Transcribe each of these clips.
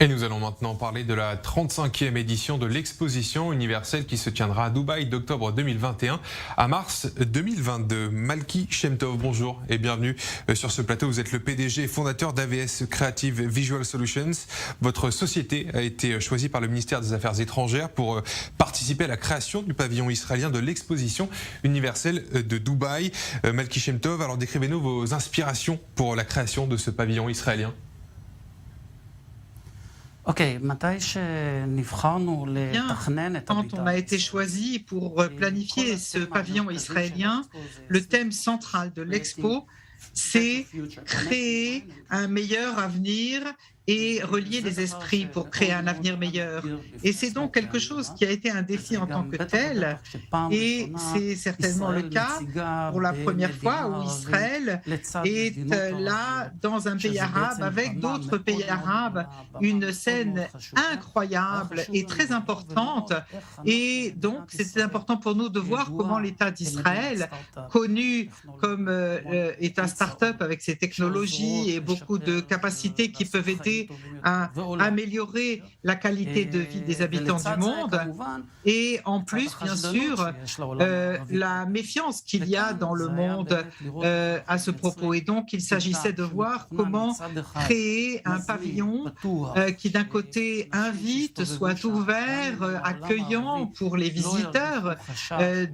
Et nous allons maintenant parler de la 35e édition de l'exposition universelle qui se tiendra à Dubaï d'octobre 2021 à mars 2022. Malki Shemtov, bonjour et bienvenue sur ce plateau. Vous êtes le PDG et fondateur d'AVS Creative Visual Solutions. Votre société a été choisie par le ministère des Affaires étrangères pour participer à la création du pavillon israélien de l'exposition universelle de Dubaï. Malki Shemtov, alors décrivez-nous vos inspirations pour la création de ce pavillon israélien. Bien, quand on a été choisi pour planifier ce pavillon israélien, le thème central de l'expo, c'est créer un meilleur avenir et relier les esprits pour créer un avenir meilleur. Et c'est donc quelque chose qui a été un défi en tant que tel, et c'est certainement le cas pour la première fois où Israël est là dans un pays arabe avec d'autres pays arabes, une scène incroyable et très importante. Et donc c'était important pour nous de voir comment l'État d'Israël, connu comme État start-up avec ses technologies et beaucoup de capacités qui peuvent aider à améliorer la qualité de vie des habitants du monde, et en plus, bien sûr, la méfiance qu'il y a dans le monde à ce propos. Et donc, il s'agissait de voir comment créer un pavillon qui, d'un côté, invite, soit ouvert, accueillant pour les visiteurs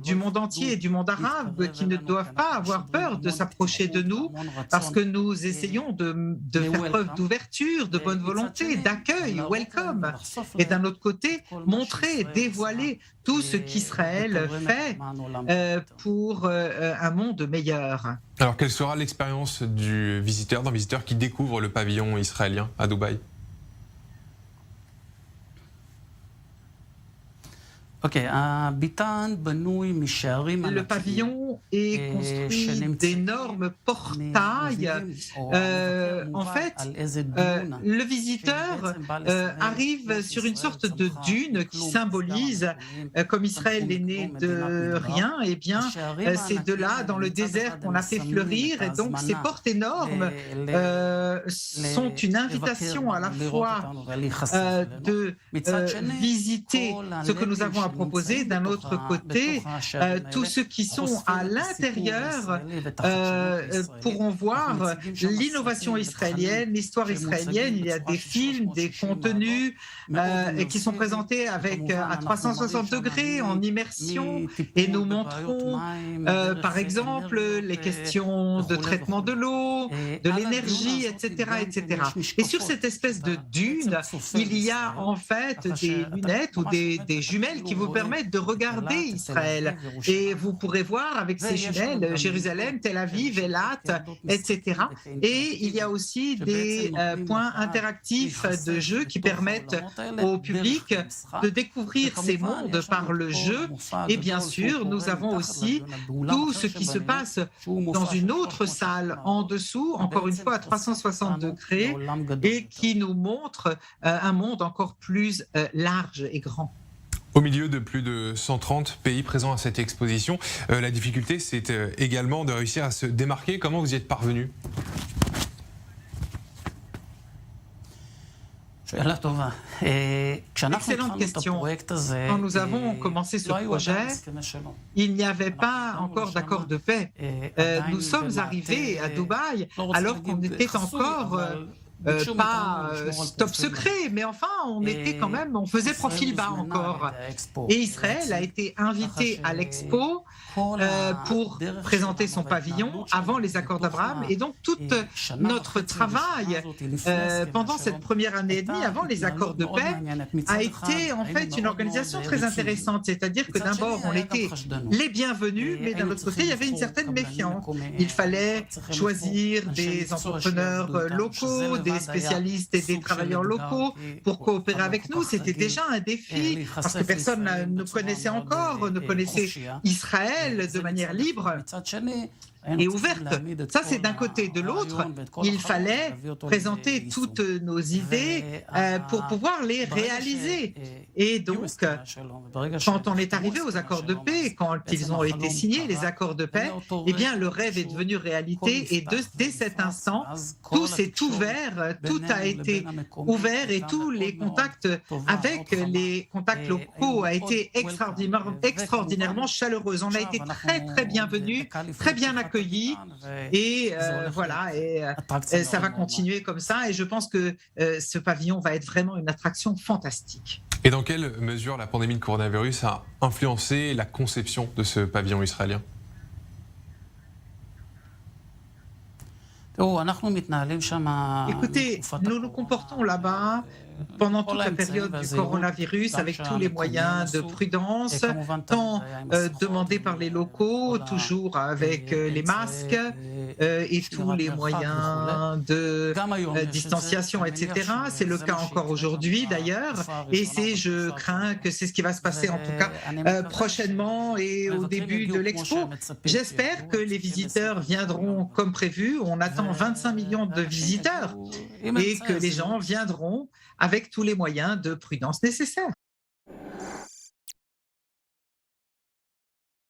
du monde entier et du monde arabe, qui ne doivent pas avoir peur de s'approcher de nous, parce que nous essayons de faire preuve d'ouverture, de bonne volonté, d'accueil, welcome, et d'un autre côté, montrer, dévoiler tout ce qu'Israël fait pour un monde meilleur. Alors, quelle sera l'expérience d'un visiteur qui découvre le pavillon israélien à Dubaï ? Le pavillon est construit d'énormes portails. En fait, le visiteur arrive sur une sorte de dune qui symbolise, comme Israël est né de rien, et bien c'est de là, dans le désert, qu'on a fait fleurir. Et donc ces portes énormes sont une invitation à la fois de visiter ce que nous avons à proposer, d'un autre côté, tous ceux qui sont à l'intérieur pourront voir l'innovation israélienne, l'histoire israélienne. Il y a des films, des contenus qui sont présentés à 360 degrés, en immersion, et nous montrons par exemple les questions de traitement de l'eau, de l'énergie, etc., etc. Et sur cette espèce de dune, il y a en fait des lunettes ou des jumelles qui vous permettent de regarder Israël. Et vous pourrez voir avec ces jumelles Jérusalem, Tel Aviv, Eilat, etc. Et il y a aussi des points interactifs de jeu qui permettent au public de découvrir ces mondes par le jeu. Et bien sûr, nous avons aussi tout ce qui se passe dans une autre salle en dessous, encore une fois à 360 degrés, et qui nous montre un monde encore plus large et grand. Au milieu de plus de 130 pays présents à cette exposition, la difficulté, c'est également de réussir à se démarquer. Comment vous y êtes parvenu ? Excellente question. Quand nous avons commencé ce projet, il n'y avait pas encore d'accord de paix. Nous sommes arrivés à Dubaï alors qu'on était encore pas top secret, mais enfin on faisait profil bas encore. Et Israël a été invité à l'expo pour présenter son pavillon avant les accords d'Abraham. Et donc tout notre travail pendant cette première année et demie, avant les accords de paix, a été en fait une organisation très intéressante. C'est-à-dire que d'abord on était les bienvenus, mais d'un autre côté il y avait une certaine méfiance. Il fallait choisir des entrepreneurs locaux, des spécialistes et des travailleurs locaux pour coopérer avec nous. C'était déjà un défi parce que personne ne connaissait encore, ne connaissait Israël de manière libre. et ouverte. Ça, c'est d'un côté. De l'autre, il fallait présenter toutes nos idées pour pouvoir les réaliser. Et donc, quand on est arrivé aux accords de paix, quand ils ont été signés, les accords de paix, eh bien, le rêve est devenu réalité. Et dès cet instant, tout s'est ouvert, tout a été ouvert et tous les contacts avec les contacts locaux a été extraordinairement chaleureuse. On a été très bienvenus, très bien accueillis et voilà, et ça va continuer comme ça et je pense que ce pavillon va être vraiment une attraction fantastique. Et dans quelle mesure la pandémie de coronavirus a influencé la conception de ce pavillon israélien ? Écoutez, nous nous comportons là-bas pendant toute la période du coronavirus avec tous les moyens de prudence, tant demandés par les locaux, toujours avec les masques et tous les moyens de distanciation, etc. C'est le cas encore aujourd'hui d'ailleurs et je crains que c'est ce qui va se passer en tout cas prochainement et au début de l'expo. J'espère que les visiteurs viendront comme prévu. On attend 25 millions de visiteurs et que les gens viendront avec tous les moyens de prudence nécessaires.